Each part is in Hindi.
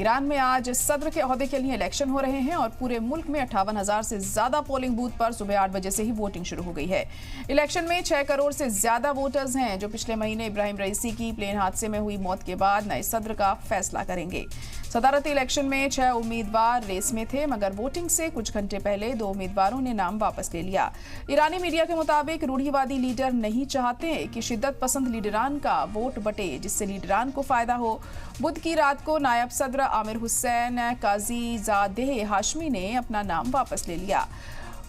ईरान में आज सदर के ओहदे के लिए इलेक्शन हो रहे हैं और पूरे मुल्क में 58,000 से ज्यादा पोलिंग बूथ पर सुबह 8 बजे से ही वोटिंग शुरू हो गई है। इलेक्शन में 6 करोड़ से ज्यादा वोटर्स हैं जो पिछले महीने इब्राहिम रईसी की प्लेन हादसे में हुई मौत के बाद नए सदर का फैसला करेंगे। सदारती इलेक्शन में 6 उम्मीदवार रेस में थे, मगर वोटिंग से कुछ घंटे पहले 2 उम्मीदवारों ने नाम वापस ले लिया। ईरानी मीडिया के मुताबिक रूढ़िवादी लीडर नहीं चाहते कि शिद्दत पसंद लीडरान का वोट बटे, जिससे लीडरान को फायदा हो। बुध की रात को नायब सदर आमिर हुसैन काजीजादेह हाशमी ने अपना नाम वापस ले लिया।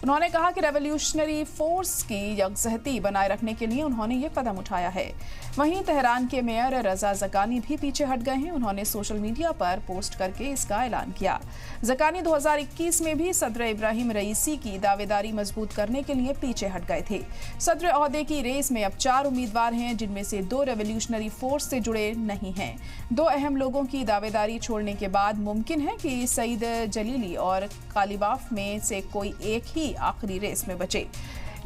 उन्होंने कहा कि रेवोल्यूशनरी फोर्स की यकजहती बनाए रखने के लिए उन्होंने ये कदम उठाया है। वहीं तेहरान के मेयर रजा ज़कानी भी पीछे हट गए हैं। उन्होंने सोशल मीडिया पर पोस्ट करके इसका ऐलान किया। ज़कानी 2021 में भी सदर इब्राहिम रईसी की दावेदारी मजबूत करने के लिए पीछे हट गए थे। सदर ओहदे की रेस में अब 4 उम्मीदवार हैं, जिनमें से 2 रेवोल्यूशनरी फोर्स से जुड़े नहीं हैं। 2 अहम लोगों की दावेदारी छोड़ने के बाद मुमकिन है कि सईद जलीली और कालीबाफ में से कोई एक ही आखिरी रेस में बचे।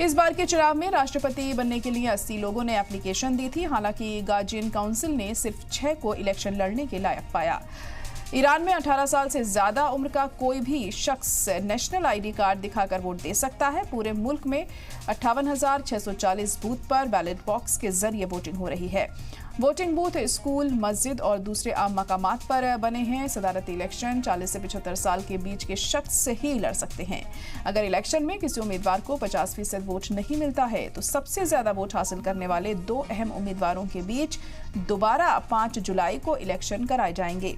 इस बार के चुनाव में राष्ट्रपति बनने के लिए 80 लोगों ने एप्लीकेशन दी थी। हालांकि गार्जियन काउंसिल ने सिर्फ 6 को इलेक्शन लड़ने के लायक पाया। ईरान में 18 साल से ज्यादा उम्र का कोई भी शख्स नेशनल आईडी कार्ड दिखाकर वोट दे सकता है। पूरे मुल्क में 58,640 बूथ पर बैलेट बॉक्स के जरिए वोटिंग हो रही है। वोटिंग बूथ स्कूल, मस्जिद और दूसरे आम मकामात पर बने हैं। सदारती इलेक्शन 40 से 75 साल के बीच के शख्स से ही लड़ सकते हैं। अगर इलेक्शन में किसी उम्मीदवार को 50% वोट नहीं मिलता है तो सबसे ज्यादा वोट हासिल करने वाले 2 अहम उम्मीदवारों के बीच दोबारा 5 जुलाई को इलेक्शन कराए जाएंगे।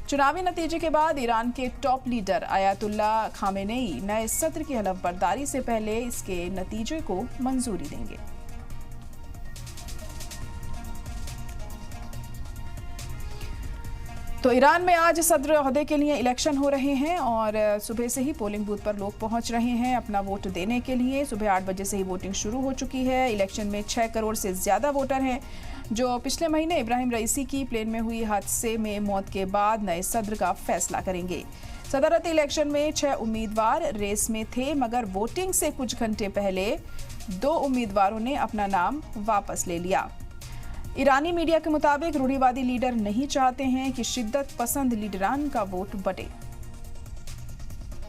चुनावी नतीजे के बाद ईरान के टॉप लीडर आयतुल्ला खामेनेई नए सत्र की हलफबर्दारी से पहले इसके नतीजे को मंजूरी देंगे। तो ईरान में आज सदर ओहदे के लिए इलेक्शन हो रहे हैं और सुबह से ही पोलिंग बूथ पर लोग पहुंच रहे हैं अपना वोट देने के लिए। सुबह 8 बजे से ही वोटिंग शुरू हो चुकी है। इलेक्शन में 6 करोड़ से ज्यादा वोटर हैं जो पिछले महीने इब्राहिम रईसी की प्लेन में हुई हादसे में मौत के बाद नए सदर का फैसला करेंगे। सदारती इलेक्शन में 6 उम्मीदवार रेस में थे, मगर वोटिंग से कुछ घंटे पहले 2 उम्मीदवारों ने अपना नाम वापस ले लिया। ईरानी मीडिया के मुताबिक रूढ़िवादी लीडर नहीं चाहते हैं कि शिद्दत पसंद लीडरान का वोट बटे।